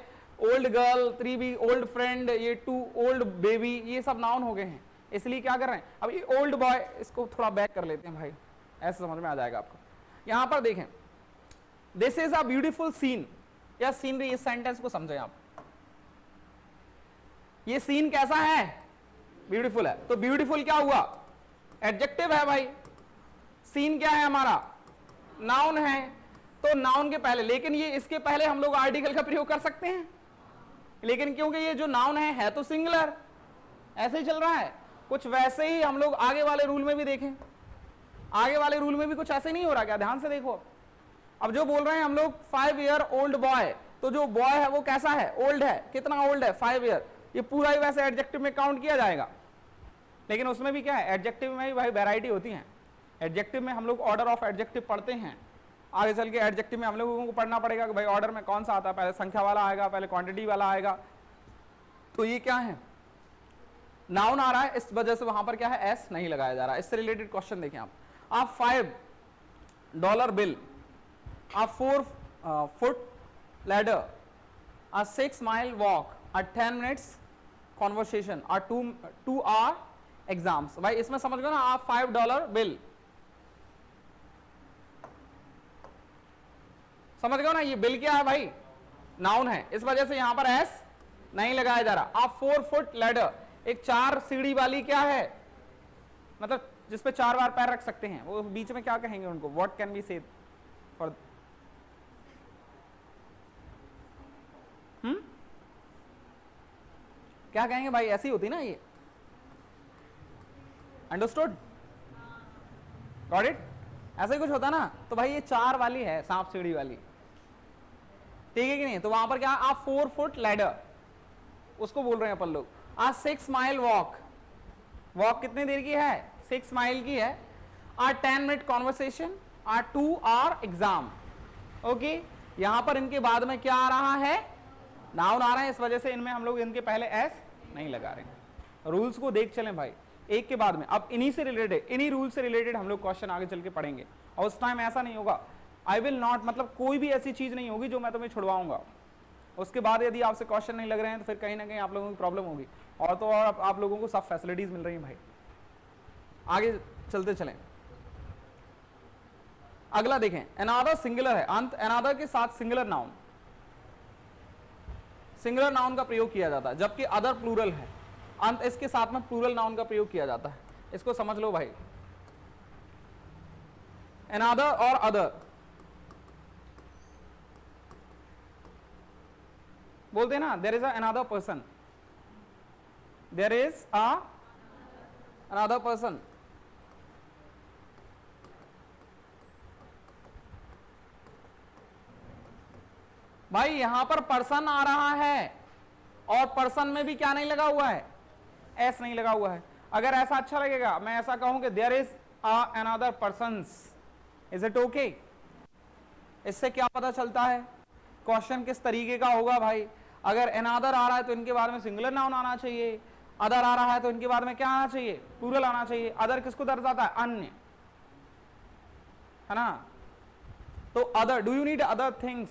old girl, 3 week old friend, ये 2 ओल्ड बेबी, ये सब नाउन हो गए हैं, इसलिए क्या कर रहे हैं, अब ये ओल्ड बॉय, इसको थोड़ा बैक कर लेते हैं भाई, ऐसे समझ में आ जाएगा आपको। यहां पर देखें, this is a beautiful scene या सीनरी, इस सेंटेंस को समझें आप, ये सीन कैसा है, ब्यूटीफुल है, तो ब्यूटीफुल क्या हुआ, एडजेक्टिव है भाई, सीन क्या है हमारा, नाउन है, तो नाउन के पहले, लेकिन ये इसके पहले हम लोग आर्टिकल का प्रयोग कर सकते हैं, लेकिन क्योंकि ये जो नाउन है तो सिंगुलर, ऐसे ही चल रहा है। कुछ वैसे ही हम लोग आगे वाले रूल में भी देखें, आगे वाले रूल में भी कुछ ऐसे नहीं हो रहा क्या, ध्यान से देखो। अब जो बोल रहे हैं हम लोग 5 ईयर ओल्ड बॉय, तो जो बॉय है वो कैसा है, ओल्ड है, कितना ओल्ड है, 5 ईयर, ये पूरा ही वैसे एडजेक्टिव में काउंट किया जाएगा, लेकिन उसमें भी क्या है, एडजेक्टिव में भी भाई वैरायटी होती है। एडजेक्टिव में हम लोग ऑर्डर ऑफ एडजेक्टिव पढ़ते हैं, आगे चल के एडजेक्टिव में हम लोगों को पढ़ना पड़ेगा कि भाई ऑर्डर में कौन सा आता है, पहले संख्या वाला आएगा, पहले क्वांटिटी वाला आएगा, तो ये क्या है, नाउन आ रहा है, इस वजह से वहां पर क्या है, एस नहीं लगाया जा रहा है। इससे रिलेटेड क्वेश्चन देखें आप $5 bill, a 4 foot ladder, a 6 mile walk, a 10 minutes conversation, a 2 hour exams. भाई इसमें समझ गए ना आप, $5 बिल, समझ गए ना, ये बिल क्या है भाई, नाउन है, इस वजह से यहां पर एस नहीं लगाया जा रहा। आप 4 फुट लैडर, एक 4 सीढ़ी वाली क्या है, मतलब जिसपे 4 बार पैर रख सकते हैं, वो बीच में क्या कहेंगे उनको, व्हाट कैन बी से फॉर, क्या कहेंगे भाई, ऐसी होती ना ये, अंडरस्टूड, गॉट इट, ऐसा ही कुछ होता ना, तो भाई ये 4 वाली है, सांप सीढ़ी वाली, ठीक है कि नहीं, तो वहां पर क्या, आप 4 फुट लैडर, उसको बोल रहे हैं अपन लोग। आ 6 माइल वॉक, वॉक कितनी देर की है, 6 माइल की है। A 10 minute conversation, a 2 hour exam, okay. यहां पर इनके बाद में क्या आ रहा है, नाउन आ रहा है, इस वजह से इनमें हम लोग इनके पहले एस नहीं लगा रहे। रूल्स को देख चलें भाई, एक के बाद में, अब इन्हीं से रिलेटेड, इन्हीं रूल से रिलेटेड हम लोग क्वेश्चन आगे चल के पढ़ेंगे, और उस टाइम ऐसा नहीं होगा, आई विल नॉट, मतलब कोई भी ऐसी चीज नहीं होगी जो मैं तुम्हें छुड़वाऊंगा। उसके बाद यदि आपसे क्वेश्चन नहीं लग रहे हैं तो फिर कहीं ना कहीं आप लोगों की प्रॉब्लम होगी, और तो और आप लोगों को सब फैसिलिटीज मिल रही हैं भाई। आगे चलते चलें, अगला देखें, अनादर सिंगुलर है, अंत अनादर के साथ सिंगुलर नाउन, सिंगुलर नाउन का प्रयोग किया जाता है, जबकि अदर प्लूरल है, अंत इसके साथ में प्लूरल नाउन का प्रयोग किया जाता है। इसको समझ लो भाई, अनादर और अदर बोलते हैं ना, there is another person, there is another person, भाई यहां पर पर्सन आ रहा है और पर्सन में भी क्या नहीं लगा हुआ है, एस नहीं लगा हुआ है। अगर ऐसा अच्छा लगेगा, मैं ऐसा कहूं कि there is another persons, is it okay? इससे क्या पता चलता है क्वेश्चन किस तरीके का होगा भाई। अगर अनदर आ रहा है तो इनके बाद में सिंगुलर नाउन आना चाहिए, अदर आ रहा है तो इनके बाद में क्या आना चाहिए, प्लूरल आना चाहिए। अदर किसको दर्शाता है, अन्य, है ना। तो other, do you need other things,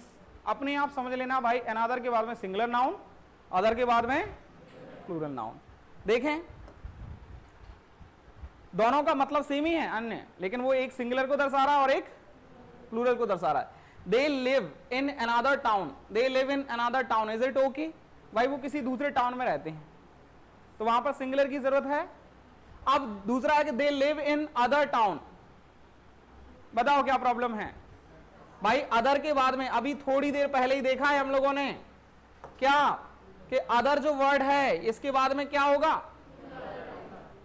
अपने आप समझ लेना भाई, अनदर के बाद में सिंगुलर नाउन, अदर के बाद में प्लूरल नाउन। देखें दोनों का मतलब सेम ही है, अन्य, लेकिन वो एक सिंगुलर को दर्शा रहा है और एक प्लूरल को दर्शा रहा है। They live in another town, they live in another town, is it okay? भाई वो किसी दूसरे टाउन में रहते हैं, तो वहां पर सिंगुलर की जरूरत है। अब दूसरा है कि they live in other town, बताओ क्या प्रॉब्लम है, भाई अदर के बाद में अभी थोड़ी देर पहले ही देखा है हम लोगों ने क्या कि अदर जो वर्ड है इसके बाद में क्या होगा,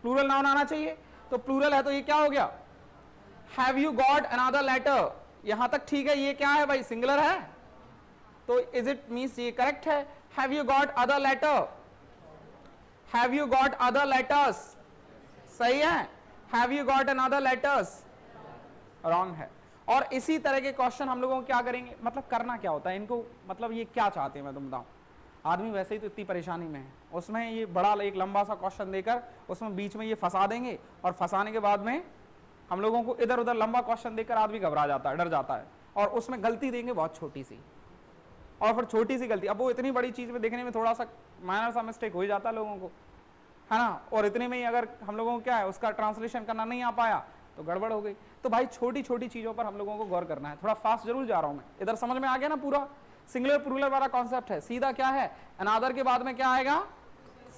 प्लूरल नाउन आना चाहिए। तो प्लूरल है तो ये क्या हो गया, have you got another letter. यहां तक ठीक है, ये क्या है भाई, सिंगुलर है, तो इज इट मींस ये करेक्ट है। Have you got other letter, have you got other letters, सही है। Have you got another letters, wrong है। और इसी तरह के क्वेश्चन हम लोगों को क्या करेंगे, मतलब करना क्या होता है इनको, मतलब ये क्या चाहते हैं मैं तुम बताऊं। आदमी वैसे ही तो इतनी परेशानी में है, उसमें ये बड़ा एक लंबा सा क्वेश्चन देकर उसमें बीच में ये फंसा देंगे, और फंसाने के बाद में हम लोगों को इधर उधर लंबा क्वेश्चन देकर आदमी घबरा जाता है, डर जाता है, और उसमें गलती देंगे बहुत छोटी सी, और फिर छोटी सी गलती, अब वो इतनी बड़ी चीज में देखने में थोड़ा सा माइनर सा मिस्टेक हो ही जाता है लोगों को, है ना। और इतने में ही अगर हम लोगों को क्या है उसका ट्रांसलेशन करना नहीं आ पाया तो गड़बड़ हो गई। तो भाई छोटी छोटी चीजों पर हम लोगों को गौर करना है। थोड़ा फास्ट जरूर जा रहा हूं मैं, इधर समझ में आ गया ना पूरा। सिंगुलर प्लूरल वाला कॉन्सेप्ट है, सीधा क्या है, अनदर के बाद में क्या आएगा,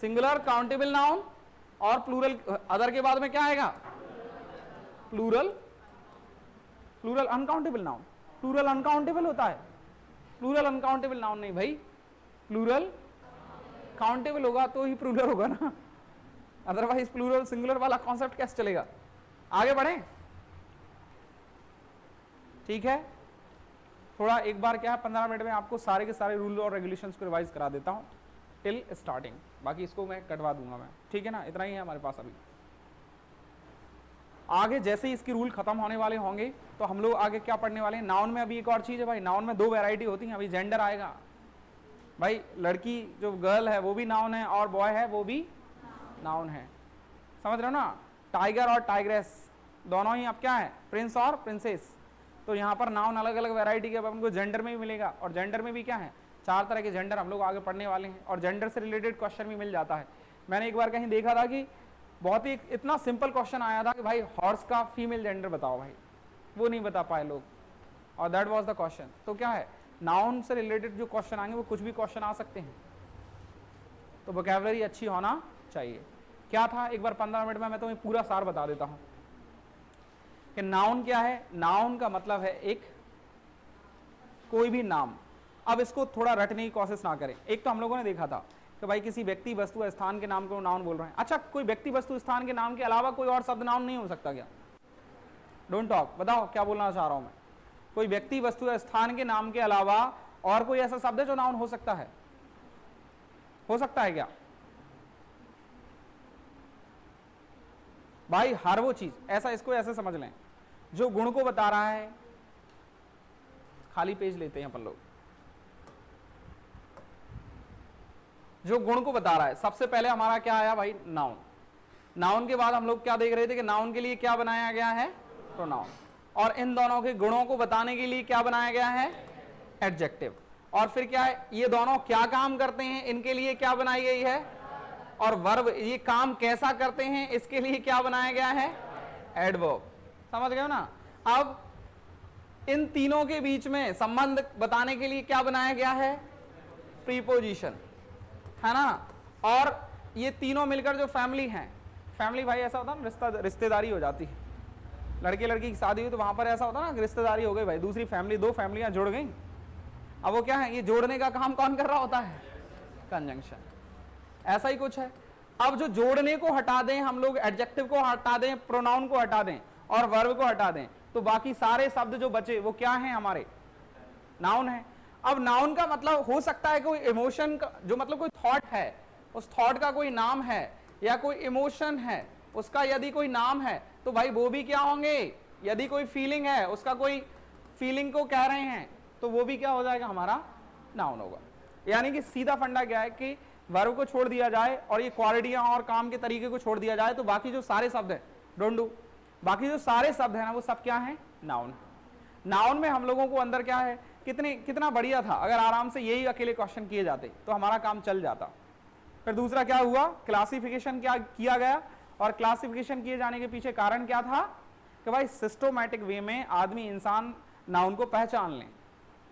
सिंगुलर काउंटेबल नाउन, और प्लूरल अदर के बाद में क्या आएगा, plural, plural uncountable noun. Plural uncountable होता है, प्लूरल अनकाउंटेबल नाउन नहीं भाई, प्लूरल काउंटेबल होगा तो ही प्लूरल होगा ना, अदरवाइज प्लूरल सिंगुलर वाला कॉन्सेप्ट कैसे चलेगा। आगे बढ़े, ठीक है। थोड़ा एक बार क्या है 15 मिनट में आपको सारे के सारे रूल और रेगुलेशंस को रिवाइज करा देता हूं टिल स्टार्टिंग, बाकी इसको मैं कटवा दूंगा मैं, ठीक है ना। इतना ही है हमारे पास अभी। आगे जैसे ही इसकी रूल खत्म होने वाले होंगे तो हम लोग आगे क्या पढ़ने वाले हैं, नाउन में अभी एक और चीज है भाई, नाउन में 2 वैरायटी होती है। अभी जेंडर आएगा भाई, लड़की जो गर्ल है वो भी नाउन है, और बॉय है वो भी नाउन है, समझ रहे हो ना। टाइगर और टाइग्रेस दोनों ही अब क्या है, प्रिंस और प्रिंसेस। तो यहाँ पर नाउन अलग अलग वैरायटी के अपन को जेंडर में भी मिलेगा, और जेंडर में भी क्या है, 4 तरह के जेंडर हम लोग आगे पढ़ने वाले हैं, और जेंडर से रिलेटेड क्वेश्चन भी मिल जाता है। मैंने एक बार कहीं देखा था कि बहुत ही इतना सिंपल क्वेश्चन आया था कि भाई हॉर्स का फीमेल जेंडर बताओ भाई, वो नहीं बता पाए लोग, और दैट वाज द क्वेश्चन। तो क्या है, नाउन से रिलेटेड जो क्वेश्चन आएंगे वो कुछ भी क्वेश्चन आ सकते हैं, तो वोकैबुलरी अच्छी होना चाहिए। क्या था एक बार 15 मिनट में मैं तुम्हें पूरा सार बता देता हूं कि नाउन क्या है। नाउन का मतलब है एक कोई भी नाम। अब इसको थोड़ा रटने की कोशिश ना करें। एक तो हम लोगों ने देखा था कि भाई किसी व्यक्ति वस्तु स्थान के नाम को नाउन बोल रहे हैं। अच्छा, कोई व्यक्ति वस्तु स्थान के नाम के अलावा कोई और शब्द नाउन नहीं हो सकता क्या? डोंट टॉक, बताओ क्या बोलना चाह रहा हूं मैं। कोई व्यक्ति वस्तु स्थान के नाम के अलावा और कोई ऐसा शब्द है जो नाउन हो सकता है? हो सकता है क्या भाई? हर वो चीज, ऐसा इसको ऐसे समझ लें जो गुण को बता रहा है। खाली पेज लेते हैं अपन लोग, जो गुण को बता रहा है। सबसे पहले हमारा क्या आया भाई? नाउन। नाउन के बाद हम लोग क्या देख रहे थे कि नाउन के लिए क्या बनाया गया है? प्रोनाउन। और इन दोनों के गुणों को बताने के लिए क्या बनाया गया है? एडजेक्टिव। और फिर क्या है, ये दोनों क्या काम करते हैं, इनके लिए क्या बनाई गई है? और वर्ब, ये काम कैसा करते हैं, इसके लिए क्या बनाया गया है? एडवर्ब। समझ गए ना? अब इन तीनों के बीच में संबंध बताने के लिए क्या बनाया गया है? प्रीपोजिशन, है ना। और ये तीनों मिलकर जो फैमिली है, फैमिली भाई ऐसा होता है ना, रिश्तेदारी हो जाती है। लड़के लड़की की शादी हुई तो वहां पर ऐसा होता है ना, रिश्तेदारी हो गई भाई, दूसरी फैमिली, 2 फैमिलियां जुड़ गई। अब वो क्या है, ये जोड़ने का काम कौन कर रहा होता है? कंजंक्शन। ऐसा ही कुछ है। अब जो जोड़ने को हटा दें हम लोग, एडजेक्टिव को हटा दें, प्रोनाउन को हटा दें और वर्ब को हटा दें, तो बाकी सारे शब्द जो बचे वो क्या हैं हमारे? नाउन है। अब नाउन का मतलब हो सकता है कोई इमोशन का, जो मतलब कोई थॉट है, उस थॉट का कोई नाम है, या कोई इमोशन है उसका यदि कोई नाम है, तो भाई वो भी क्या होंगे? यदि कोई फीलिंग है, उसका कोई फीलिंग को कह रहे हैं, तो वो भी क्या हो जाएगा? हमारा नाउन होगा। यानी कि सीधा फंडा क्या है कि वर्ब को छोड़ दिया जाए और ये क्वालिटियां और काम के तरीके को छोड़ दिया जाए, तो बाकी जो सारे शब्द है, डोंट डू, बाकी जो सारे शब्द है ना, वो सब क्या है? नाउन। नाउन में हम लोगों को अंदर क्या है, कितना बढ़िया था अगर आराम से यही अकेले क्वेश्चन किए जाते तो हमारा काम चल जाता। फिर दूसरा क्या हुआ? क्लासिफिकेशन क्या किया गया, और क्लासिफिकेशन किए जाने के पीछे कारण क्या था कि भाई सिस्टोमैटिक वे में आदमी, इंसान नाउन को पहचान लें।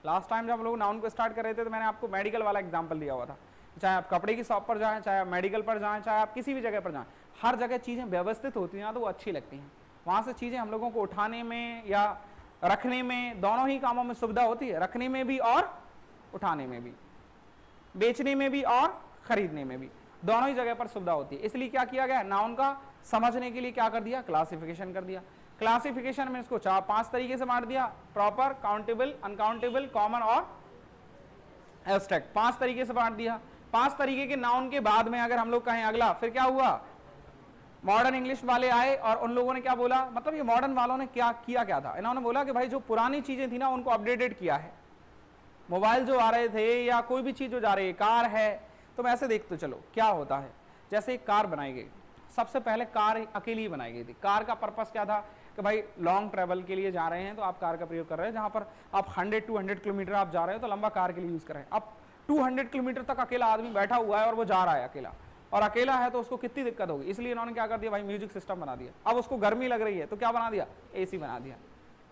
लास्ट टाइम जब हम लोग नाउन को स्टार्ट कर रहे थे तो मैंने आपको मेडिकल वाला एग्जांपल दिया हुआ था। चाहे आप कपड़े की शॉप पर जाएं, चाहे आप मेडिकल पर जाएं, चाहे आप किसी भी जगह पर जाएं, हर जगह चीजें व्यवस्थित होती हैं ना, तो वो अच्छी लगती हैं। वहां से चीजें हम लोगों को उठाने में या रखने में, दोनों ही कामों में सुविधा होती है, रखने में भी और उठाने में भी, बेचने में भी और खरीदने में भी, दोनों ही जगह पर सुविधा होती है। इसलिए क्या किया गया, नाउन का समझने के लिए क्या कर दिया, क्लासिफिकेशन कर दिया। क्लासिफिकेशन में इसको 4-5 तरीके से बांट दिया, प्रॉपर, काउंटेबल, अनकाउंटेबल, कॉमन और एब्स्ट्रैक्ट, 5 तरीके से बांट दिया। 5 तरीके के नाउन के बाद में अगर हम लोग कहें अगला, फिर क्या हुआ, मॉडर्न इंग्लिश वाले आए और उन लोगों ने क्या बोला, मतलब ये मॉडर्न वालों ने क्या किया, क्या था, इन्होंने बोला कि भाई जो पुरानी चीजें थी ना उनको अपडेटेड किया है। मोबाइल जो आ रहे थे या कोई भी चीज जो जा रही है, कार है, तो मैं ऐसे देखते चलो क्या होता है। जैसे एक कार बनाई गई, सबसे पहले कार अकेली ही बनाई गई थी। कार का पर्पस क्या था कि भाई लॉन्ग ट्रैवल के लिए जा रहे हैं तो आप कार का प्रयोग कर रहे हैं, जहां पर आप 100-200 किलोमीटर आप जा रहे हो तो लंबा कार के लिए यूज कर रहे हैं। अब 200 किलोमीटर तक अकेला आदमी बैठा हुआ है और वो जा रहा है अकेला, और अकेला है तो उसको कितनी दिक्कत होगी, इसलिए इन्होंने क्या कर दिया भाई, म्यूजिक सिस्टम बना दिया। अब उसको गर्मी लग रही है तो क्या बना दिया, एसी बना दिया,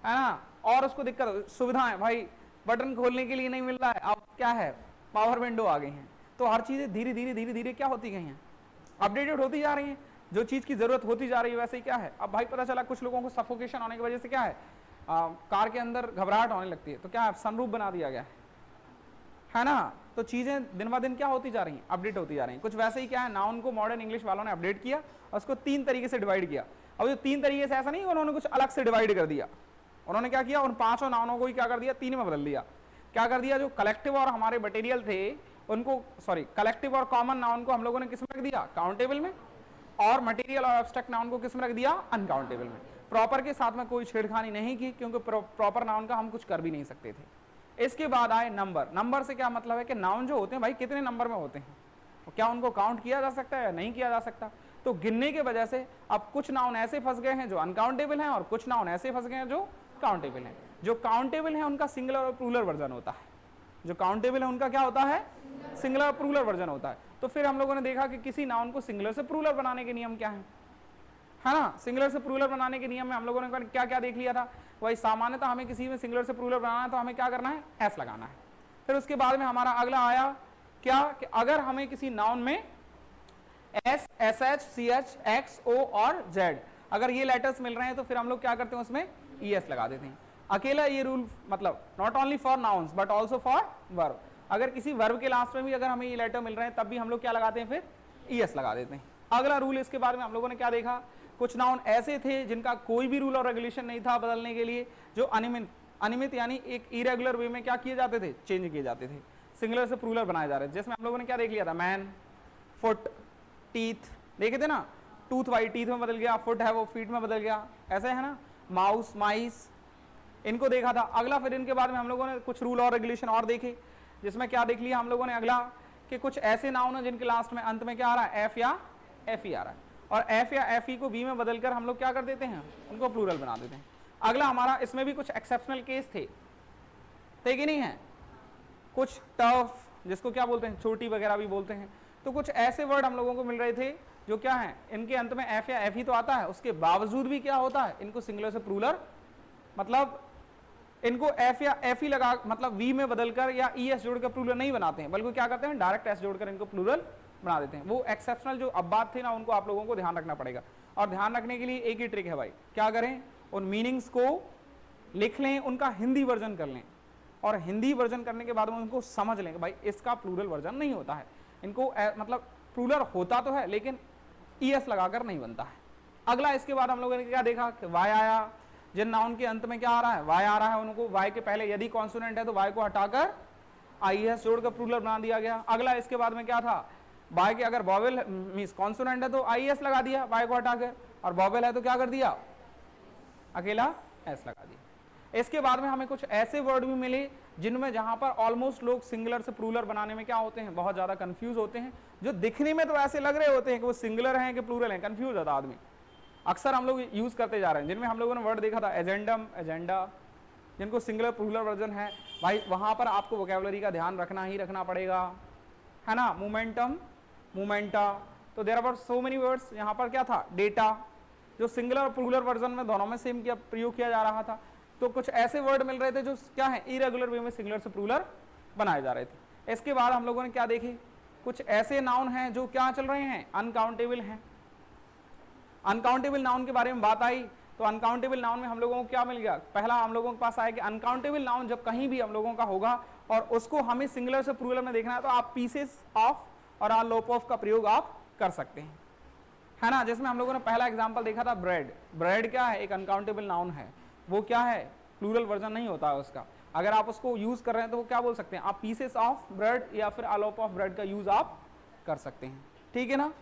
है ना। और उसको दिक्कत, सुविधाएं भाई, बटन खोलने के लिए नहीं मिल रहा है, अब क्या है, पावर विंडो आ गई हैं। तो हर चीजें धीरे धीरे क्या होती गई हैं, अपडेटेड होती जा रही हैं। जो चीज की जरूरत होती जा रही है वैसे ही क्या है। अब भाई पता चला कुछ लोगों को सफोकेशन होने की वजह से क्या है, कार के अंदर घबराहट होने लगती है, तो क्या है, सनरूफ बना दिया गया है ना। तो चीजें दिन ब दिन क्या होती जा रही हैं, अपडेट होती जा रही हैं। कुछ वैसे ही क्या है, नाउन को मॉडर्न इंग्लिश वालों ने अपडेट किया और उसको 3 तरीके से डिवाइड किया। अब ये 3 तरीके से ऐसा नहीं, उन्होंने कुछ अलग से डिवाइड कर दिया। उन्होंने क्या किया, उन 5 नाउनों को ही क्या कर दिया, 3 में बदल दिया। क्या कर दिया, जो कलेक्टिव और हमारे मटेरियल थे उनको, सॉरी, कलेक्टिव और कॉमन नाउन को हम लोगों ने किस में रख दिया, काउंटेबल में, और मटेरियल और एब्स्ट्रैक्ट नाउन को किस में रख दिया, अनकाउंटेबल में। प्रॉपर के साथ में कोई छेड़खानी नहीं की, क्योंकि प्रॉपर नाउन का हम कुछ कर भी नहीं सकते थे। इसके बाद आए नंबर। नंबर से क्या मतलब है कि नाउन जो होते हैं भाई कितने नंबर में होते हैं, क्या उनको काउंट किया जा सकता है या नहीं किया जा सकता। तो गिनने के वजह से अब कुछ नाउन ऐसे फंस गए हैं जो अनकाउंटेबल हैं, और कुछ नाउन ऐसे फंस गए हैं जो काउंटेबल हैं। जो काउंटेबल है उनका सिंगुलर और प्लूरल वर्जन होता है, जो काउंटेबल है उनका क्या होता है, सिंगुलर और प्लूरल वर्जन होता है। तो फिर हम लोगों ने देखा कि किसी नाउन को सिंगुलर से प्लूरल बनाने के नियम क्या है ना। सिंगुलर से प्लूरल बनाने के नियम में हम लोगों ने क्या क्या देख लिया था, वही सामान्यतः हमें किसी में सिंगुलर से प्लूरल बनाना है तो हमें क्या करना है, एस लगाना है। फिर उसके बाद में हमारा अगला आया क्या, कि अगर हमें किसी नाउन में S, S H, C H, X, O और जेड, अगर ये लेटर्स मिल रहे हैं तो फिर हम लोग क्या करते हैं, उसमें ई एस लगा देते हैं। अकेला ये रूल, मतलब not only for nouns but also for verb. अगर किसी वर्ब के लास्ट में भी अगर हमें ये लेटर मिल रहे हैं तब भी हम लोग क्या लगाते हैं, फिर ई एस लगा देते हैं। अगला रूल इसके बारे में हम लोगों ने क्या देखा, कुछ नाउन ऐसे थे जिनका कोई भी रूल और रेगुलेशन नहीं था बदलने के लिए, जो अनियमित यानी एक इरेगुलर वे में क्या किए जाते थे, चेंज किए जाते थे, सिंगुलर से प्लूरल बनाए जा रहे थे। जिसमें हम लोगों ने क्या देख लिया था, मैन, फुट, टीथ देखे थे ना, टूथ वाई टीथ में बदल गया, फुट है वो फीट में बदल गया, ऐसे है ना, माउस, माइस, इनको देखा था। अगला फिर इनके बाद में हम लोगों ने कुछ रूल और रेगुलेशन और देखे, जिसमें क्या देख लिया हम लोगों ने अगला, कि कुछ ऐसे नाउन है जिनके लास्ट में अंत में क्या आ रहा है, एफ या एफ ई आ रहा है, और एफ या एफ ई को बी में बदलकर हम लोग क्या कर देते हैं, उनको प्लूरल बना देते हैं। अगला हमारा, इसमें भी कुछ एक्सेप्शनल केस थे कि नहीं है, कुछ टफ, जिसको क्या बोलते हैं, छोटी वगैरह भी बोलते हैं। तो कुछ ऐसे वर्ड हम लोगों को मिल रहे थे जो क्या है, इनके अंत में एफ या एफ ही तो आता है, उसके बावजूद भी क्या होता है, इनको सिंगुलर से प्लूरल, मतलब इनको एफ या एफ ही लगा, मतलब वी में बदलकर या ई एस जोड़कर प्लूरल नहीं बनाते हैं, बल्कि क्या करते हैं, डायरेक्ट एस जोड़कर इनको प्लूरल बना देते हैं। वो एक्सेप्शनल जो अब बात थी ना, उनको आप लोगों को ध्यान रखना पड़ेगा। और ध्यान रखने के लिए एक ही ट्रिक है भाई, क्या करें, उन मीनिंग्स को लिख लें, उनका हिंदी वर्जन कर लें, और हिंदी वर्जन करने के बाद में उनको समझ लें कि भाई इसका प्लूरल वर्जन नहीं होता है, इनको मतलब प्लूरल होता तो है लेकिन ई एस लगाकर नहीं बनता है। अगला इसके बाद हम लोगों ने क्या देखा कि वाई आया, जिन नाउन के अंत में क्या आ रहा है, वाई आ रहा है, उनको वाई के पहले यदि कॉन्सोनेंट है तो वाई को हटाकर आई एस जोड़कर प्लूरल बना दिया गया। अगला इसके बाद में क्या था, वाई के अगर वॉवेल मींस कॉन्सोनेंट है तो आई एस लगा दिया वाई को हटाकर, और वॉवेल है तो क्या कर दिया, अकेला एस लगा दिया। इसके बाद में हमें कुछ ऐसे वर्ड भी मिले जिनमें जहां पर ऑलमोस्ट लोग सिंगुलर से प्लूरल बनाने में क्या होते हैं, बहुत ज्यादा कंफ्यूज होते हैं, जो दिखने में तो ऐसे लग रहे होते हैं कि वो सिंगुलर हैं कि प्लूरल हैं, कंफ्यूज होता आदमी। अक्सर हम लोग यूज करते जा रहे हैं, जिनमें हम लोगों ने वर्ड देखा था एजेंडम, एजेंडा, जिनको सिंगुलर प्लूरल वर्जन है। भाई वहां पर आपको वोकैबुलरी का ध्यान रखना ही रखना पड़ेगा, है ना। मोमेंटम, मोमेंटा, तो there are so many words. यहाँ पर क्या था, डेटा, जो सिंगुलर और प्लूरल वर्जन में दोनों में सेम प्रयोग किया जा रहा था। तो कुछ ऐसे वर्ड मिल रहे थे जो क्या है, इरेगुलर वे में सिंगुलर से प्लूरल बनाए जा रहे थे। इसके बाद हम लोगों ने क्या देखे, कुछ ऐसे नाउन हैं जो क्या चल रहे हैं, अनकाउंटेबल हैं। अनकाउंटेबल नाउन के बारे में बात आई तो अनकाउंटेबल नाउन में हम लोगों को क्या मिल गया, पहला हम लोगों के पास आया कि अनकाउंटेबल नाउन जब कहीं भी हम लोगों का होगा और उसको हमें सिंगुलर से प्लूरल में देखना है तो आप पीसेस ऑफ और आर लोप ऑफ का प्रयोग आप कर सकते हैं, है ना। जिसमें हम लोगों ने पहला एग्जांपल देखा था ब्रेड। ब्रेड क्या है, एक अनकाउंटेबल नाउन है, वो क्या है, प्लूरल वर्जन नहीं होता है उसका। अगर आप उसको यूज कर रहे हैं तो वो क्या बोल सकते हैं आप, पीसेस ऑफ ब्रेड या फिर आ लोप ऑफ ब्रेड का यूज आप कर सकते हैं, ठीक है ना।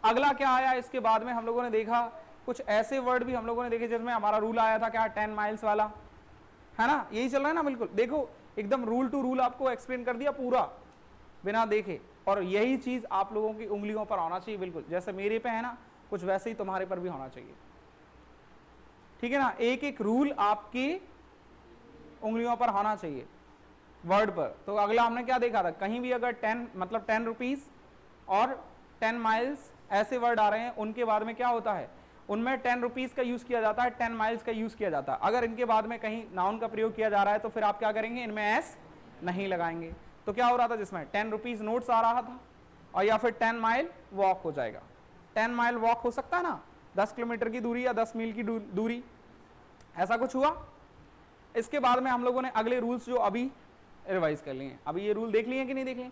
अगला क्या आया इसके बाद में हम लोगों ने देखा कुछ ऐसे वर्ड भी हम लोगों ने देखे जिसमें हमारा रूल आया था क्या, 10 माइल्स वाला, है ना। यही चल रहा है ना, बिल्कुल देखो एकदम रूल टू रूल आपको एक्सप्लेन कर दिया पूरा बिना देखे, और यही चीज आप लोगों की उंगलियों पर होना चाहिए, बिल्कुल जैसे मेरे पे है ना कुछ वैसे ही तुम्हारे पर भी होना चाहिए, ठीक है ना। एक एक रूल आपकी उंगलियों पर होना चाहिए वर्ड पर। तो अगला हमने क्या देखा था, कहीं भी अगर 10 मतलब 10 रुपीज और 10 माइल्स ऐसे वर्ड आ रहे हैं, उनके बाद में क्या होता है, उनमें 10 रुपीज का यूज किया जाता है, 10 माइल्स का यूज किया जाता है। अगर इनके बाद में कहीं नाउन का प्रयोग किया जा रहा है तो फिर आप क्या करेंगे, इनमें एस नहीं लगाएंगे। तो क्या हो रहा था, जिसमें 10 रुपीज नोट्स आ रहा था और या फिर 10 माइल वॉक हो जाएगा। 10 माइल वॉक हो सकता है ना, 10 किलोमीटर की दूरी या 10 मील की दूरी, ऐसा कुछ हुआ। इसके बाद में हम लोगों ने अगले रूल्स जो अभी रिवाइज कर लिए, अभी ये रूल देख लिए कि नहीं देख लिए,